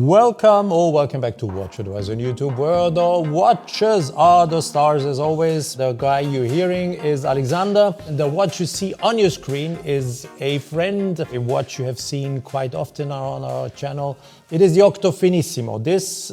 Welcome or welcome back to WatchAdvisor on YouTube, where the watches are the stars as always. The guy you're hearing is Alexander. The watch you see on your screen is a friend, a watch you have seen quite often on our channel. It is the Octo Finissimo. This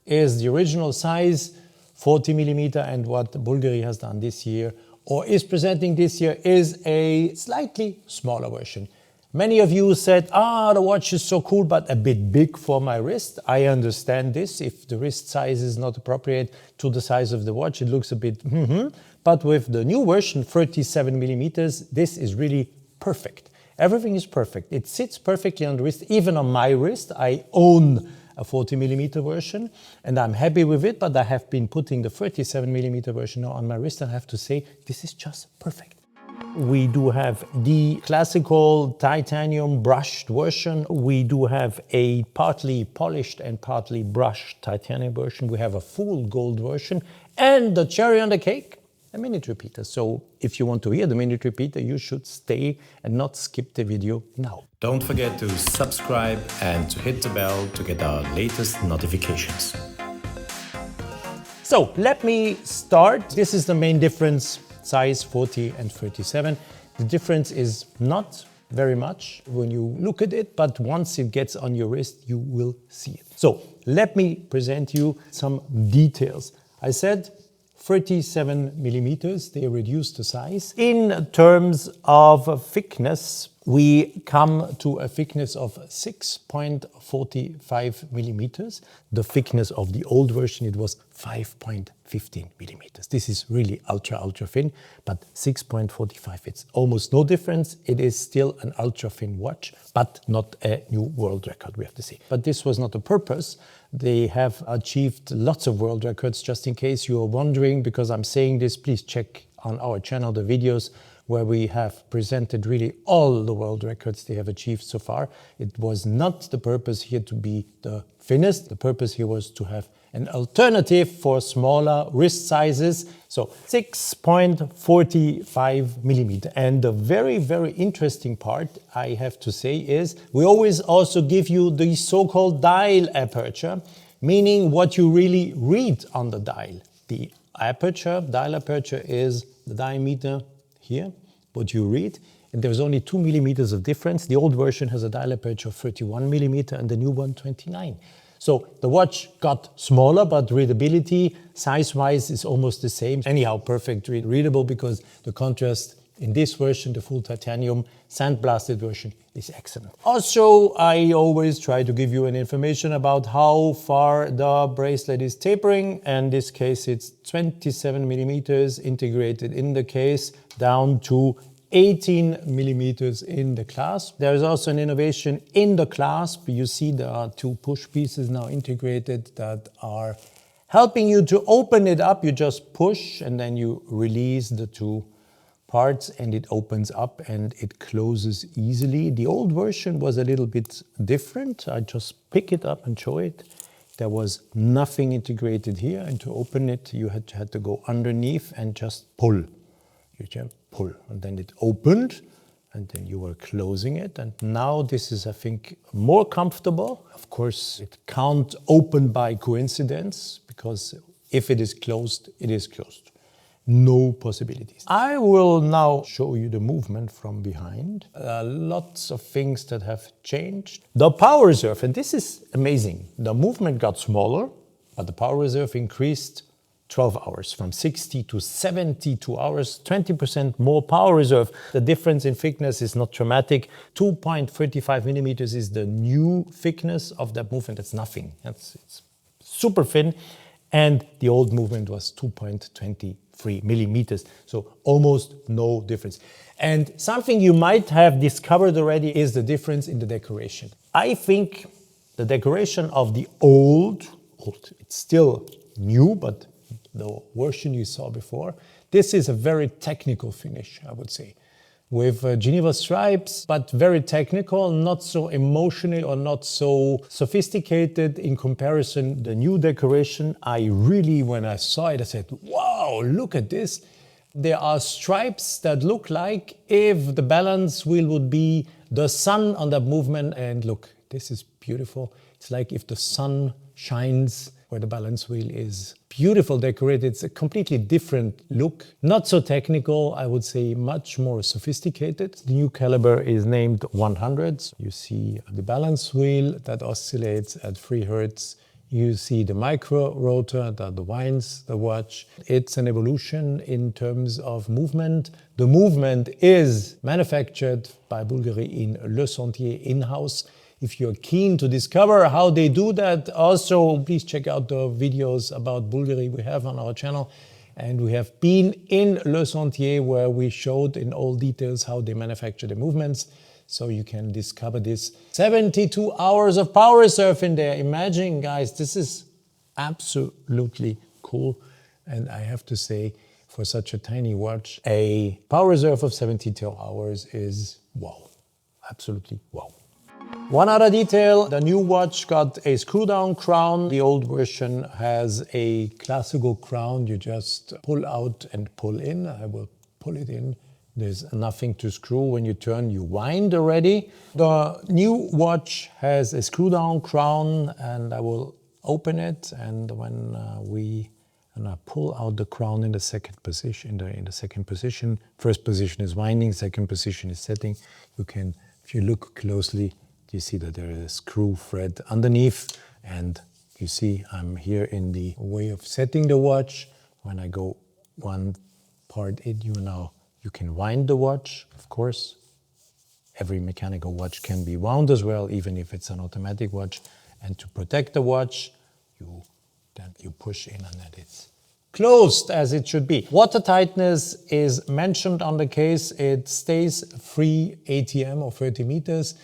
is the original size, 40mm, and what Bulgari has done this year, or is presenting this year, is a slightly smaller version. Many of you said, the watch is so cool, but a bit big for my wrist. I understand this. If the wrist size is not appropriate to the size of the watch, it looks a bit, But with the new version, 37mm, this is really perfect. Everything is perfect. It sits perfectly on the wrist, even on my wrist. I own a 40mm version, and I'm happy with it, but I have been putting the 37mm version now on my wrist, and I have to say, this is just perfect. We do have the classical titanium brushed version. We do have a partly polished and partly brushed titanium version. We have a full gold version, and the cherry on the cake, a minute repeater. So if you want to hear the minute repeater, you should stay and not skip the video now. Don't forget to subscribe and to hit the bell to get our latest notifications. So let me start. This is the main difference. Size 40 and 37. The difference is not very much when you look at it, but once it gets on your wrist, you will see it. So let me present you some details. I said 37mm, they reduced the size. In terms of thickness, we come to a thickness of 6.45mm. The thickness of the old version, it was 5.15mm. This is really ultra thin, but 6.45, it's almost no difference. It is still an ultra thin watch, but not a new world record, we have to say. But this was not the purpose. They have achieved lots of world records. Just in case you are wondering, because I'm saying this, please check on our channel the videos where we have presented really all the world records they have achieved so far. It was not the purpose here to be the thinnest. The purpose here was to have an alternative for smaller wrist sizes. So 6.45mm. And the very, very interesting part, I have to say, is we always also give you the so-called dial aperture, meaning what you really read on the dial. The dial aperture is the diameter here, what you read, and there's only 2mm of difference. The old version has a dial aperture of 31mm and the new one 29. So the watch got smaller, but readability size-wise is almost the same. Anyhow, perfect readable, because the contrast in this version, the full titanium sandblasted version, is excellent. Also, I always try to give you an information about how far the bracelet is tapering. In this case, it's 27mm integrated in the case, down to 18mm in the clasp. There is also an innovation in the clasp. You see there are two push pieces now integrated that are helping you to open it up. You just push and then you release the two parts and it opens up and it closes easily. The old version was a little bit different. I just pick it up and show it. There was nothing integrated here, and to open it you had to go underneath and just pull. You just pull, and then it opened, and then you were closing it. And now this is, I think, more comfortable. Of course, it can't open by coincidence, because if it is closed, it is closed. No possibilities. I will now show you the movement from behind. Lots of things that have changed. The power reserve, and this is amazing. The movement got smaller, but the power reserve increased 12 hours, from 60 to 72 hours, 20% more power reserve. The difference in thickness is not dramatic. 2.35mm is the new thickness of that movement. That's nothing. It's super thin. And the old movement was 2.23mm, so almost no difference. And something you might have discovered already is the difference in the decoration. I think the decoration of the old, it's still new, but the version you saw before, this is a very technical finish, I would say, with Geneva stripes, but very technical, not so emotional or not so sophisticated in comparison. The new decoration, I really, when I saw it, I said, wow, look at this. There are stripes that look like if the balance wheel would be the sun on that movement. And look, this is beautiful. It's like if the sun shines where the balance wheel is. Beautiful decorated. It's a completely different look. Not so technical, I would say much more sophisticated. The new caliber is named 100. You see the balance wheel that oscillates at 3 Hertz. You see the micro rotor that winds the watch. It's an evolution in terms of movement. The movement is manufactured by Bulgari in Le Sentier in-house. If you're keen to discover how they do that, also please check out the videos about Bulgari we have on our channel. And we have been in Le Sentier where we showed in all details how they manufacture the movements. So you can discover this. 72 hours of power reserve in there. Imagine, guys, this is absolutely cool. And I have to say, for such a tiny watch, a power reserve of 72 hours is wow. Absolutely wow. One other detail, the new watch got a screw-down crown. The old version has a classical crown. You just pull out and pull in. I will pull it in. There's nothing to screw. When you turn, you wind already. The new watch has a screw-down crown, and I will open it. And when I pull out the crown in the second position, first position is winding, second position is setting. You can, if you look closely, you see that there is a screw thread underneath, and you see I'm here in the way of setting the watch. When I go one part in, you can wind the watch, of course. Every mechanical watch can be wound as well, even if it's an automatic watch. And to protect the watch, you push in and then it's closed as it should be. Water tightness is mentioned on the case. It stays 3 ATM or 30 meters.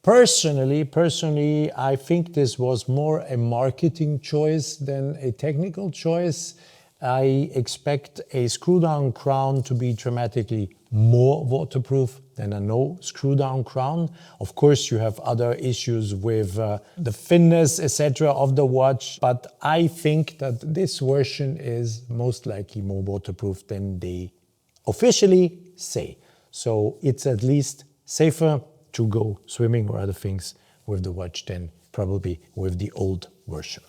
Personally, I think this was more a marketing choice than a technical choice. I expect a screw-down crown to be dramatically more waterproof than a no screw-down crown. Of course, you have other issues with the thinness, etc. of the watch, but I think that this version is most likely more waterproof than they officially say. So it's at least safer to go swimming or other things with the watch than probably with the old version.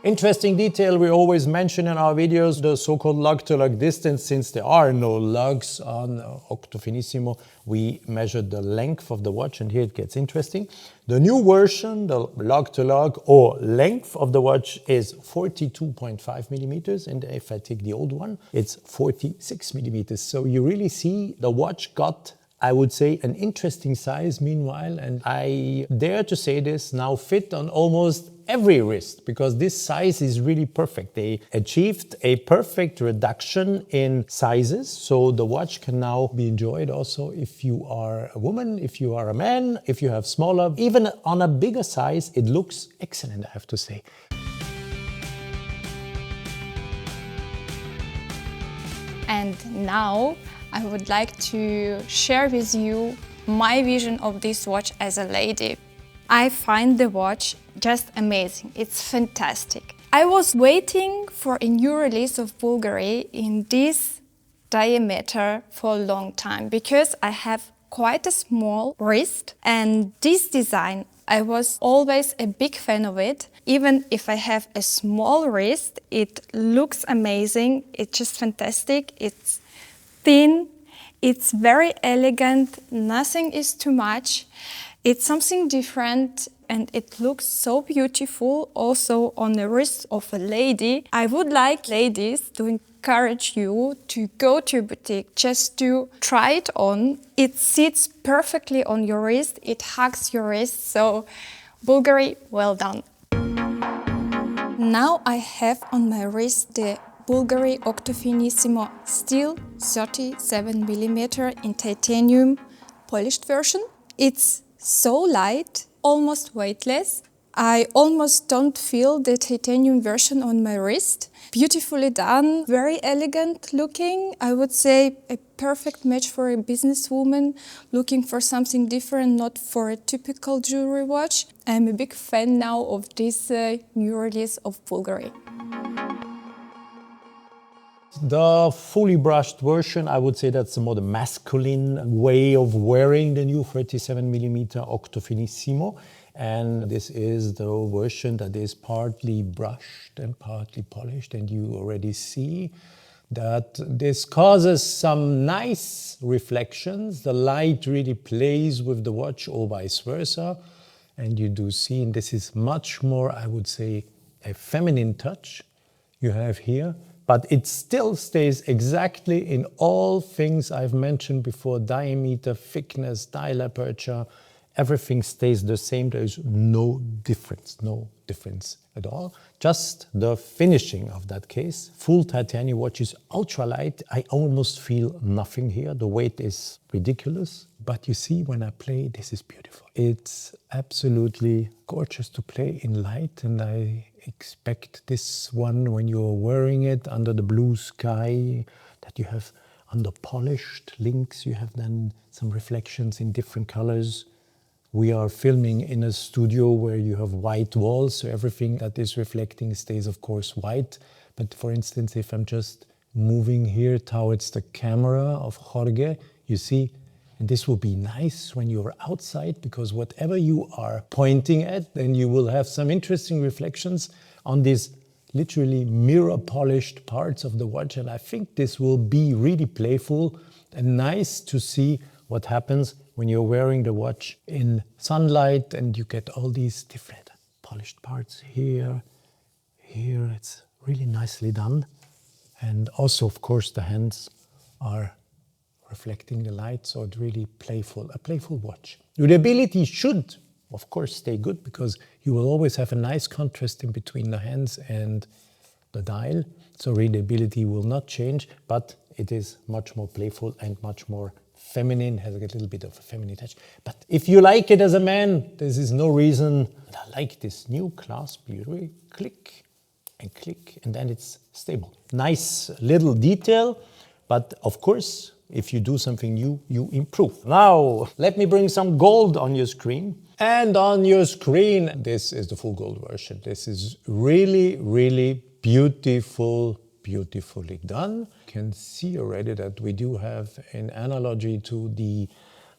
Interesting detail we always mention in our videos, the so-called lug-to-lug distance. Since there are no lugs on Octo Finissimo, we measured the length of the watch, and here it gets interesting. The new version, the lug-to-lug or length of the watch is 42.5 millimeters, and if I take the old one, it's 46 millimeters. So you really see the watch got, I would say, an interesting size meanwhile, and I dare to say this, now fit on almost every wrist, because this size is really perfect. They achieved a perfect reduction in sizes, so the watch can now be enjoyed also if you are a woman, if you are a man, if you have smaller, even on a bigger size, it looks excellent, I have to say. And now I would like to share with you my vision of this watch as a lady. I find the watch just amazing. It's fantastic. I was waiting for a new release of Bulgari in this diameter for a long time because I have quite a small wrist, and this design, I was always a big fan of it. Even if I have a small wrist, it looks amazing. It's just fantastic. It's thin, it's very elegant, nothing is too much. It's something different and it looks so beautiful also on the wrist of a lady. I would like ladies to encourage you to go to a boutique just to try it on. It sits perfectly on your wrist, it hugs your wrist, so Bulgari, well done. Now I have on my wrist the Bulgari Octo Finissimo steel 37mm in titanium polished version. It's so light, almost weightless. I almost don't feel the titanium version on my wrist. Beautifully done, very elegant looking. I would say a perfect match for a businesswoman looking for something different, not for a typical jewelry watch. I'm a big fan now of this new release of Bulgari. the fully brushed version. I would say that's the more the masculine way of wearing the new 37mm Octo Finissimo. And this is the version that is partly brushed and partly polished. And you already see that this causes some nice reflections. The light really plays with the watch or vice versa. And you do see, and this is much more, I would say, a feminine touch you have here. But it still stays exactly in all things I've mentioned before: diameter, thickness, dial aperture. Everything stays the same. There is no difference at all. Just the finishing of that case. Full titanium watch is ultralight. I almost feel nothing here. The weight is ridiculous. But you see, when I play, this is beautiful. It's absolutely gorgeous to play in light, and I expect this one, when you're wearing it under the blue sky, that you have under polished links, you have then some reflections in different colors. We are filming in a studio where you have white walls, so everything that is reflecting stays, of course, white. But for instance, if I'm just moving here towards the camera of Jorge, you see, and this will be nice when you're outside, because whatever you are pointing at, then you will have some interesting reflections on these literally mirror polished parts of the watch. And I think this will be really playful and nice to see what happens when you're wearing the watch in sunlight and you get all these different polished parts here. It's really nicely done. And also, of course, the hands are reflecting the light, so it's really a playful watch. Durability should, of course, stay good, because you will always have a nice contrast in between the hands and the dial. So readability will not change, but it is much more playful and much more feminine, has a little bit of a feminine touch. But if you like it as a man, there is no reason. And I like this new clasp. You really click, and then it's stable. Nice little detail, but of course, if you do something new, you improve. Now, let me bring some gold on your screen. And on your screen, this is the full gold version. This is really, really beautifully done. You can see already that we do have, in analogy to the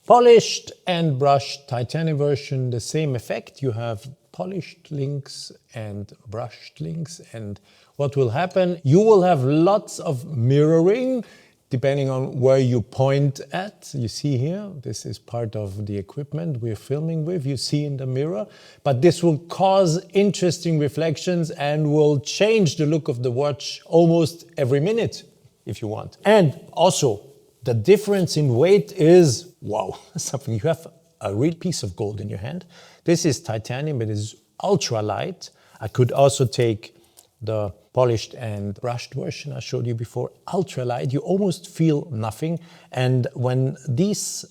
polished and brushed titanium version, the same effect. You have polished links and brushed links. And what will happen? You will have lots of mirroring, depending on where you point at. You see here, this is part of the equipment we're filming with, you see in the mirror. But this will cause interesting reflections and will change the look of the watch almost every minute, if you want. And also, the difference in weight is, wow, something. You have a real piece of gold in your hand. This is titanium, it is ultra light. I could also take the polished and brushed version I showed you before, ultralight. You almost feel nothing. And when these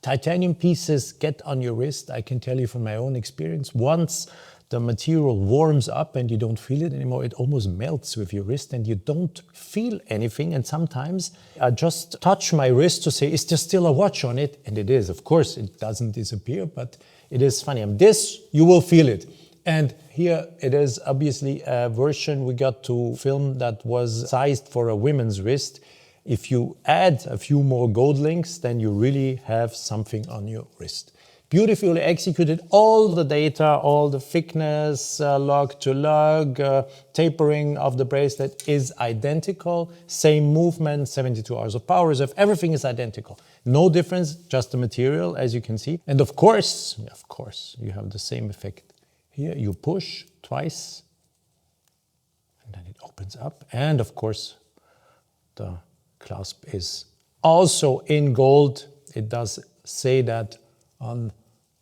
titanium pieces get on your wrist, I can tell you from my own experience, once the material warms up and you don't feel it anymore, it almost melts with your wrist and you don't feel anything. And sometimes I just touch my wrist to say, is there still a watch on it? And it is. Of course, it doesn't disappear, but it is funny. This, you will feel it. And here it is obviously a version we got to film that was sized for a woman's wrist. If you add a few more gold links, then you really have something on your wrist. Beautifully executed, all the data, all the thickness, lug to lug, tapering of the bracelet is identical. Same movement, 72 hours of power reserve, everything is identical. No difference, just the material, as you can see. And of course, you have the same effect. Here you push twice, and then it opens up. And of course, the clasp is also in gold. It does say that on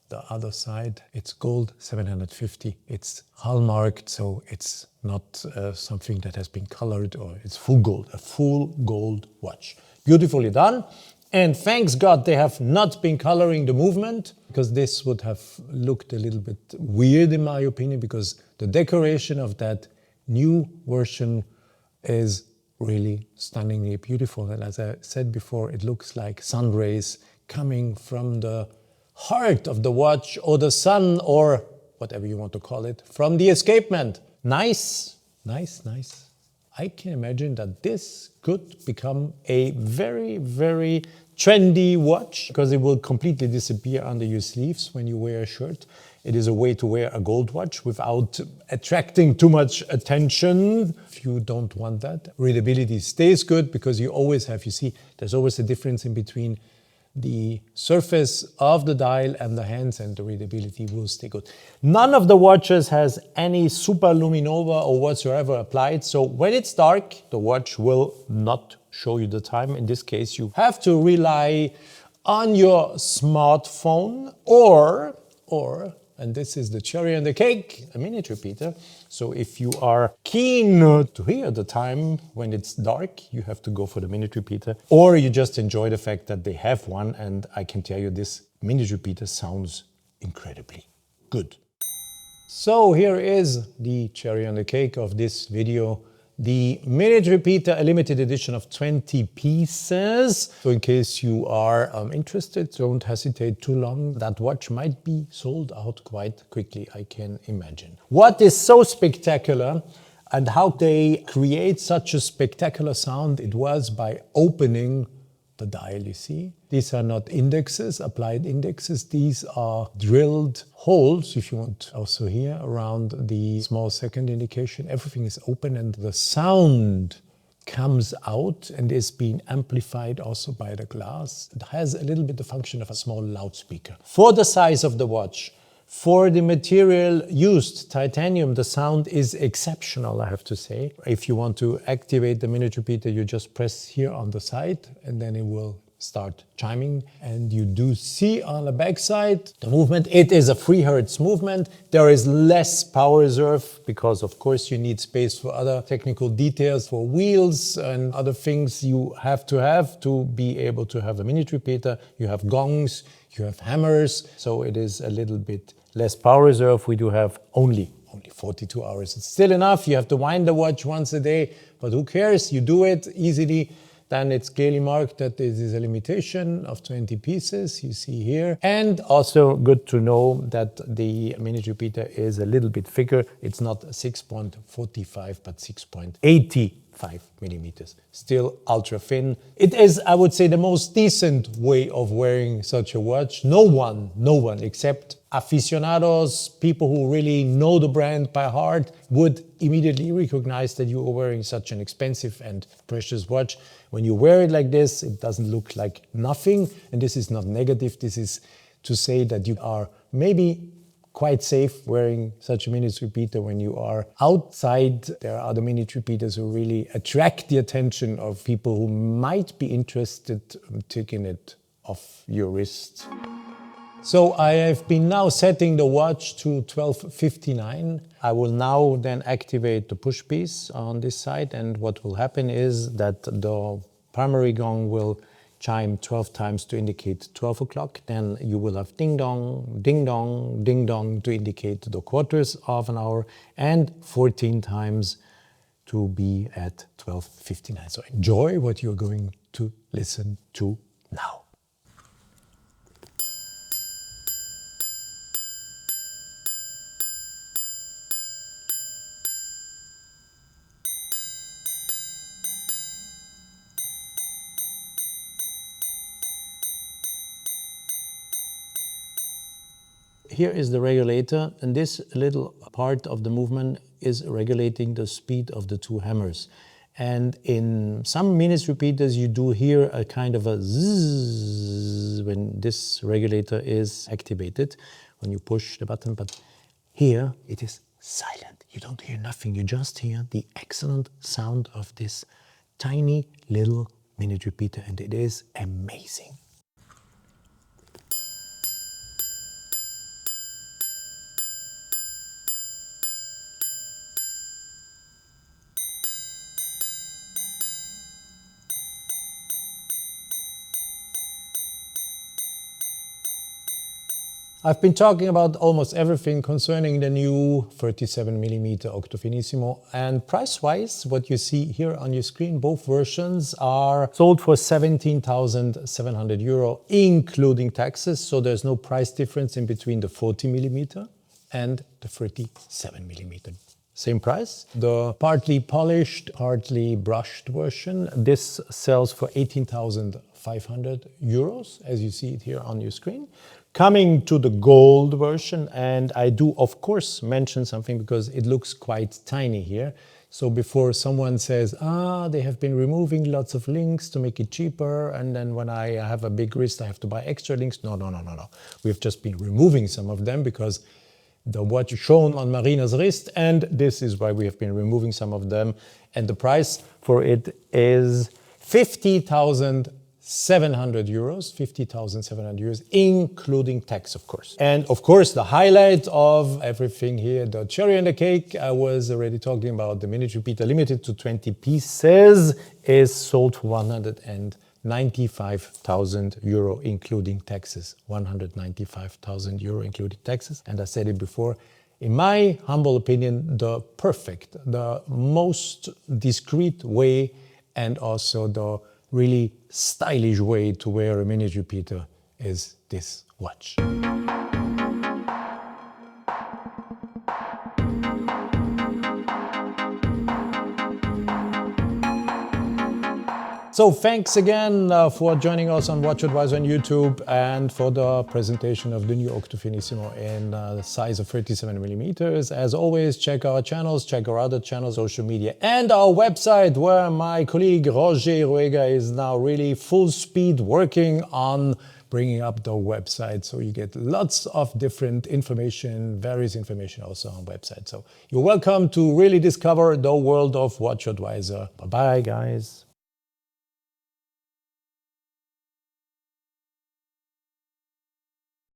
the other side. It's gold 750. It's hallmarked, so it's not something that has been colored, or it's full gold, a full gold watch. Beautifully done. And thanks God they have not been coloring the movement, because this would have looked a little bit weird in my opinion, because the decoration of that new version is really stunningly beautiful. And as I said before, it looks like sun rays coming from the heart of the watch, or the sun, or whatever you want to call it, from the escapement. Nice, nice, nice. I can imagine that this could become a very, very trendy watch because it will completely disappear under your sleeves when you wear a shirt. It is a way to wear a gold watch without attracting too much attention. If you don't want that, readability stays good because you always have, you see, there's always a difference in between the surface of the dial and the hands, and the readability will stay good. None of the watches has any super luminova or whatsoever applied, so when it's dark, the watch will not show you the time. In this case, you have to rely on your smartphone or, and this is the cherry on the cake, a minute repeater. So if you are keen to hear the time when it's dark, you have to go for the minute repeater, or you just enjoy the fact that they have one, and I can tell you this minute repeater sounds incredibly good. So here is the cherry on the cake of this video. The minute repeater, a limited edition of 20 pieces. So in case you are interested, don't hesitate too long. That watch might be sold out quite quickly, I can imagine. What is so spectacular and how they create such a spectacular sound, it was by opening the dial, you see. These are not indexes, applied indexes. These are drilled holes, if you want, also here around the small second indication. Everything is open and the sound comes out and is being amplified also by the glass. It has a little bit the function of a small loudspeaker. For the size of the watch, for the material used, titanium, the sound is exceptional, I have to say. If you want to activate the minute repeater, you just press here on the side and then it will start chiming. And you do see on the back side the movement. It is a 3 Hz movement. There is less power reserve because, of course, you need space for other technical details, for wheels and other things you have to be able to have a minute repeater. You have gongs, you have hammers, so it is a little bit less power reserve. We do have only 42 hours. It's still enough. You have to wind the watch once a day, but who cares? You do it easily. Then it's clearly marked that this is a limitation of 20 pieces, you see here. And also good to know that the minute repeater is a little bit thicker. It's not 6.45, but 6.85 millimeters. Still ultra thin. It is, I would say, the most decent way of wearing such a watch. No one except aficionados, people who really know the brand by heart, would immediately recognize that you are wearing such an expensive and precious watch. When you wear it like this, it doesn't look like nothing. And this is not negative. This is to say that you are maybe quite safe wearing such a minute repeater when you are outside. There are other minute repeaters who really attract the attention of people who might be interested in taking it off your wrist. So I have been now setting the watch to 12:59. I will now then activate the push piece on this side, and what will happen is that the primary gong will chime 12 times to indicate 12 o'clock. Then you will have ding dong, ding dong, ding dong to indicate the quarters of an hour, and 14 times to be at 12:59. So enjoy what you're going to listen to now. Here is the regulator, and this little part of the movement is regulating the speed of the two hammers. And in some minute repeaters, you do hear a kind of a zzz when this regulator is activated, when you push the button. But here it is silent. You don't hear nothing. You just hear the excellent sound of this tiny little minute repeater, and it is amazing. I've been talking about almost everything concerning the new 37mm Octo Finissimo, and price-wise, what you see here on your screen, both versions are sold for 17,700 euro, including taxes, so there's no price difference in between the 40mm and the 37mm. same price. The partly polished, partly brushed version, this sells for 18,500 euros, as you see it here on your screen. Coming to the gold version, and I do of course mention something because it looks quite tiny here. So before someone says, they have been removing lots of links to make it cheaper, and then when I have a big wrist I have to buy extra links. No. We've just been removing some of them because the watch shown on Marina's wrist, and this is why we have been removing some of them. And the price for it is 50,700 euros, 50,700 euros, including tax, of course. And of course, the highlight of everything here, the cherry on the cake, I was already talking about the miniature repeater limited to 20 pieces, is sold for 195,000 euro, including taxes. 195,000 euro, including taxes. And I said it before, in my humble opinion, the perfect, the most discreet way, and also the really stylish way to wear a miniature repeater is this watch. So thanks again for joining us on WatchAdvisor on YouTube and for the presentation of the new Octo Finissimo in the size of 37mm. As always, check our channels, check our other channels, social media, and our website, where my colleague Roger Ruega is now really full speed working on bringing up the website. So you get lots of different information, various information also on website. So you're welcome to really discover the world of WatchAdvisor. Bye-bye, guys.